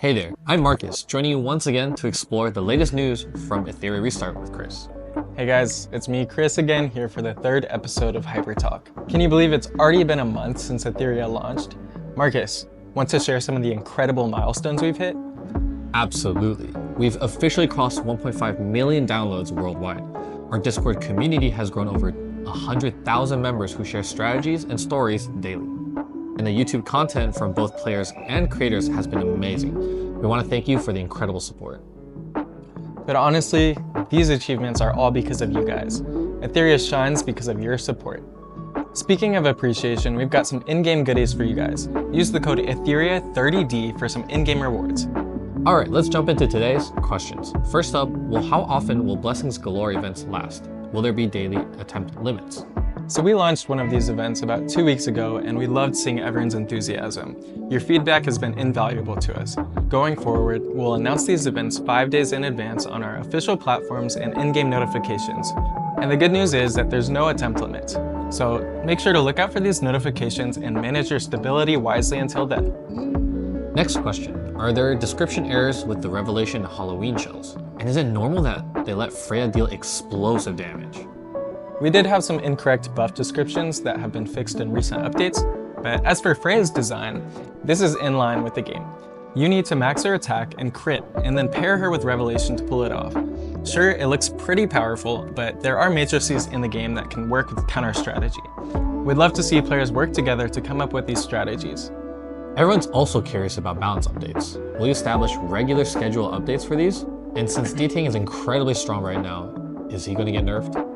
Hey there, I'm Marcus, joining you once again to explore the latest news from ETHERIA Restart with Chris. Hey guys, it's me, Chris, again, here for the third episode of Hyper Talk. Can you believe it's already been a month since ETHERIA launched? Marcus, want to share some of the incredible milestones we've hit? Absolutely. We've officially crossed 1.5 million downloads worldwide. Our Discord community has grown over 100,000 members who share strategies and stories daily. And the YouTube content from both players and creators has been amazing. We want to thank you for the incredible support. But honestly, these achievements are all because of you guys. ETHERIA shines because of your support. Speaking of appreciation, we've got some in-game goodies for you guys. Use the code ETHERIA30D for some in-game rewards. Alright, let's jump into today's questions. First up, how often will Blessings Galore events last? Will there be daily attempt limits? So we launched one of these events about 2 weeks ago, and we loved seeing everyone's enthusiasm. Your feedback has been invaluable to us. Going forward, we'll announce these events 5 days in advance on our official platforms and in-game notifications. And the good news is that there's no attempt limit. So make sure to look out for these notifications and manage your stability wisely until then. Next question, are there description errors with the Revelation Halloween shells? And is it normal that they let Freya deal explosive damage? We did have some incorrect buff descriptions that have been fixed in recent updates, but as for Freya's design, this is in line with the game. You need to max her attack and crit, and then pair her with Revelation to pull it off. Sure, it looks pretty powerful, but there are matrices in the game that can work with counter strategy. We'd love to see players work together to come up with these strategies. Everyone's also curious about balance updates. Will you establish regular schedule updates for these? And since D-Ting is incredibly strong right now, is he going to get nerfed?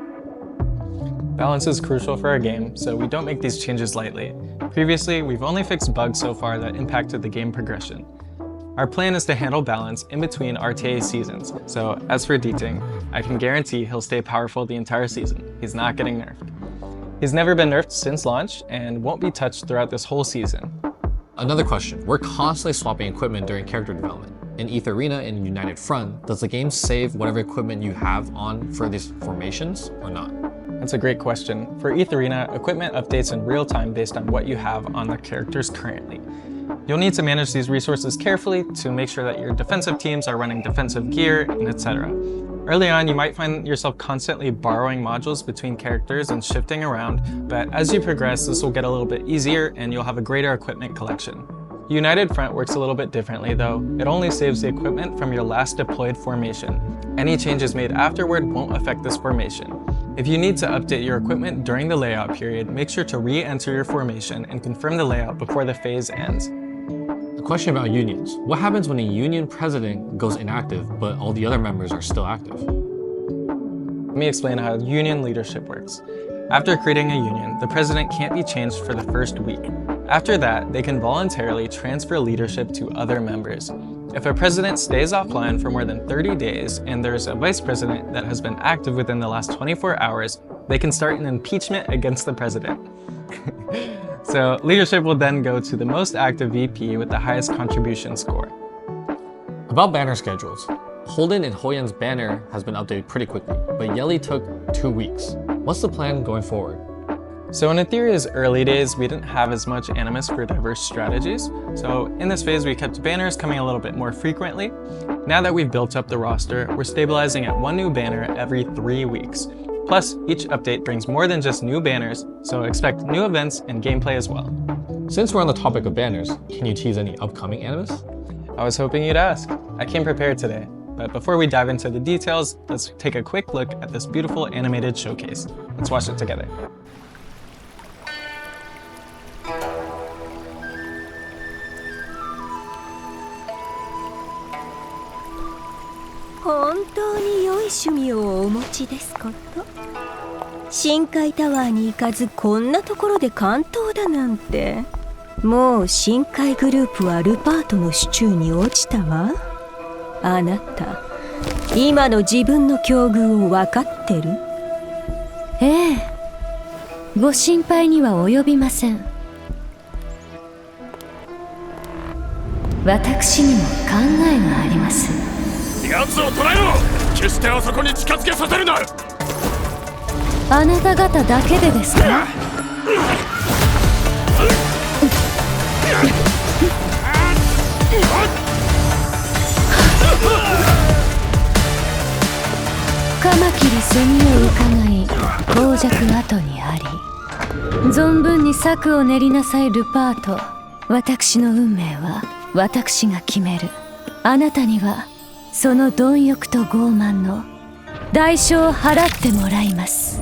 Balance is crucial for our game, so we don't make these changes lightly. Previously, we've only fixed bugs so far that impacted the game progression. Our plan is to handle balance in between RTA seasons, so as for D-Ting, I can guarantee he'll stay powerful the entire season. He's not getting nerfed. He's never been nerfed since launch and won't be touched throughout this whole season. Another question, we're constantly swapping equipment during character development. In ETHERIA and United Front, does the game save whatever equipment you have on for these formations or not? That's a great question. For ETHERIA, equipment updates in real time based on what you have on the characters currently. You'll need to manage these resources carefully to make sure that your defensive teams are running defensive gear, and etc. Early on, you might find yourself constantly borrowing modules between characters and shifting around, but as you progress, this will get a little bit easier and you'll have a greater equipment collection. United Front works a little bit differently though. It only saves the equipment from your last deployed formation. Any changes made afterward won't affect this formation. If you need to update your equipment during the layout period, make sure to re-enter your formation and confirm the layout before the phase ends. A question about unions. What happens when a union president goes inactive, but all the other members are still active? Let me explain how union leadership works. After creating a union, the president can't be changed for the first week. After that, they can voluntarily transfer leadership to other members. If a president stays offline for more than 30 days and there's a vice president that has been active within the last 24 hours, they can start an impeachment against the president. So leadership will then go to the most active VP with the highest contribution score. About banner schedules. Holden and Hoyan's banner has been updated pretty quickly, but Yelly took 2 weeks. What's the plan going forward? So in ETHERIA's early days, we didn't have as much Animus for diverse strategies. So in this phase, we kept banners coming a little bit more frequently. Now that we've built up the roster, we're stabilizing at 1 new banner every 3 weeks. Plus, each update brings more than just new banners, so expect new events and gameplay as well. Since we're on the topic of banners, can you tease any upcoming Animus? I was hoping you'd ask. I came prepared today. But before we dive into the details, let's take a quick look at this beautiful animated showcase. Let's watch it together. 存分に策を練りなさいルパート。私の運命は私が決める。あなたにはその貪欲と傲慢の代償を払ってもらいます。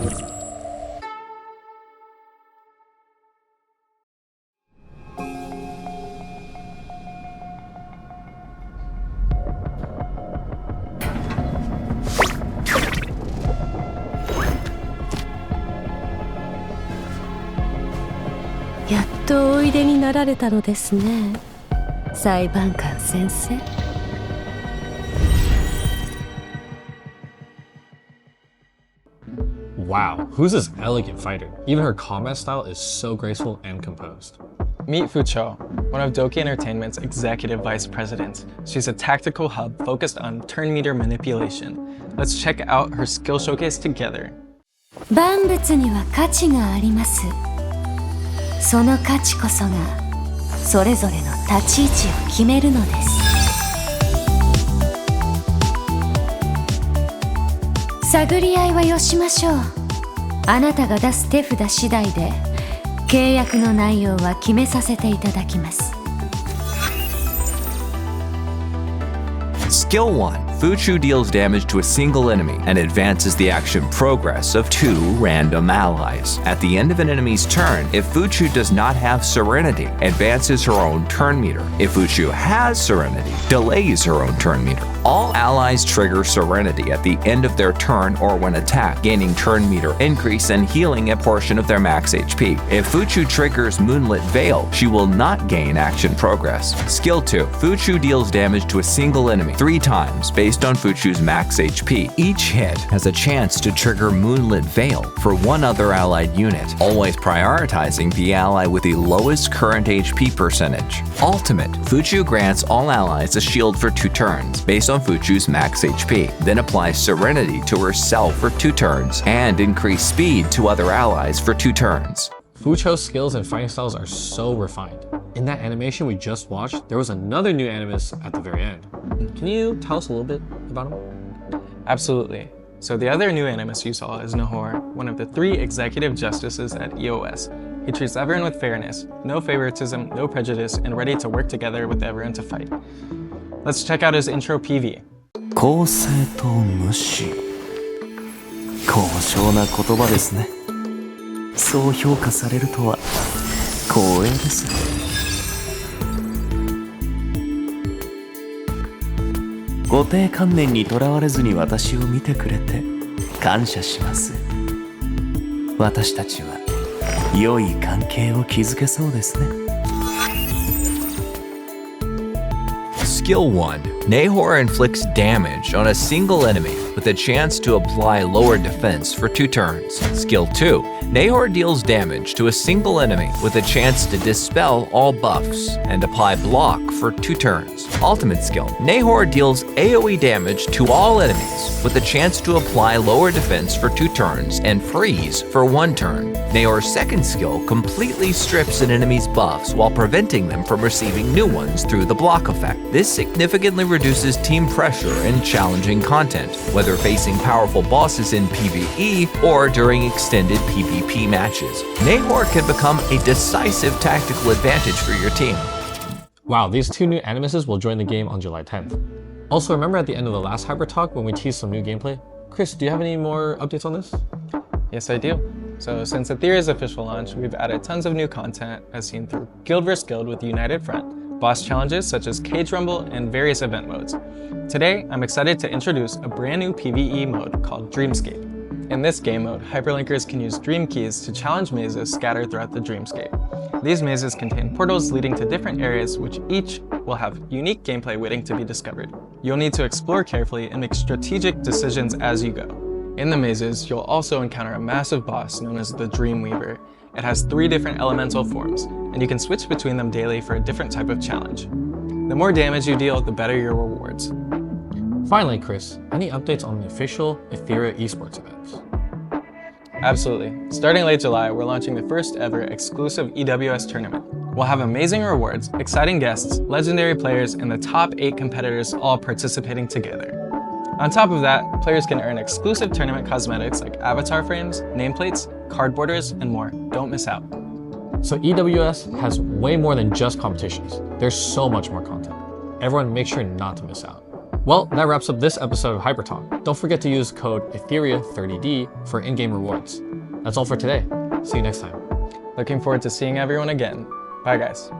やっとおいでになられたのですね、裁判官先生。Wow, who's this elegant fighter? Even her combat style is so graceful and composed. Meet Fucho, one of Doki Entertainment's executive vice presidents. She's a tactical hub focused on turn meter manipulation. Let's check out her skill showcase together. 万物には価値があります。その価値こそがそれぞれの立ち位置を決めるのです。探り合いはよしましょう。あなたが出す手札次第で契約の内容は決めさせていただきます。Skill 1. Fucho deals damage to a single enemy and advances the action progress of 2 random allies. At the end of an enemy's turn, if Fucho does not have Serenity, advances her own turn meter. If Fucho has Serenity, delays her own turn meter. All allies trigger Serenity at the end of their turn or when attacked, gaining turn meter increase and healing a portion of their max HP. If Fucho triggers Moonlit Veil, she will not gain action progress. Skill 2. Fucho deals damage to a single enemy 3 times based on Fucho's max HP. Each hit has a chance to trigger Moonlit Veil for one other allied unit, always prioritizing the ally with the lowest current HP percentage. Ultimate. Fucho grants all allies a shield for 2 turns based on Fucho's max HP, then applies Serenity to herself for 2 turns, and increase speed to other allies for 2 turns. Fucho's skills and fighting styles are so refined. In that animation we just watched, there was another new Animus at the very end. Can you tell us a little bit about him? Absolutely. So the other new Animus you saw is Nahor, one of the 3 executive justices at EOS. He treats everyone with fairness, no favoritism, no prejudice, and ready to work together with everyone to fight. Let's check out his intro PV. 公正と無視。高尚な言葉ですね。そう評価されるとは光栄です。固定観念にとらわれずに私を見てくれて感謝します。私たちは良い関係を築けそうですね。Skill 1. Nahor inflicts damage on a single enemy with a chance to apply lower defense for 2 turns. Skill 2. Nahor deals damage to a single enemy with a chance to dispel all buffs and apply block for 2 turns. Ultimate skill. Nahor deals AoE damage to all enemies with a chance to apply lower defense for 2 turns and freeze for 1 turn. Nahor's second skill completely strips an enemy's buffs while preventing them from receiving new ones through the block effect. This significantly reduces team pressure in challenging content, whether facing powerful bosses in PvE or during extended PvP matches. Nahor can become a decisive tactical advantage for your team. Wow, these 2 new Animuses will join the game on July 10th. Also, remember at the end of the last Hyper Talk when we teased some new gameplay? Chris, do you have any more updates on this? Yes, I do. So since ETHERIA's official launch, we've added tons of new content as seen through Guild vs Guild with United Front, boss challenges such as Cage Rumble, and various event modes. Today, I'm excited to introduce a brand new PvE mode called Dreamscape. In this game mode, hyperlinkers can use dream keys to challenge mazes scattered throughout the dreamscape. These mazes contain portals leading to different areas which each will have unique gameplay waiting to be discovered. You'll need to explore carefully and make strategic decisions as you go. In the mazes, you'll also encounter a massive boss known as the Dreamweaver. It has 3 different elemental forms, and you can switch between them daily for a different type of challenge. The more damage you deal, the better your rewards. Finally, Chris, any updates on the official ETHERIA Esports events? Absolutely. Starting late July, we're launching the first ever exclusive EWS tournament. We'll have amazing rewards, exciting guests, legendary players, and the top 8 competitors all participating together. On top of that, players can earn exclusive tournament cosmetics like avatar frames, nameplates, card borders, and more. Don't miss out. So EWS has way more than just competitions. There's so much more content. Everyone make sure not to miss out. Well, that wraps up this episode of Hyper Talk. Don't forget to use code ETHERIA30D for in-game rewards. That's all for today. See you next time. Looking forward to seeing everyone again. Bye guys.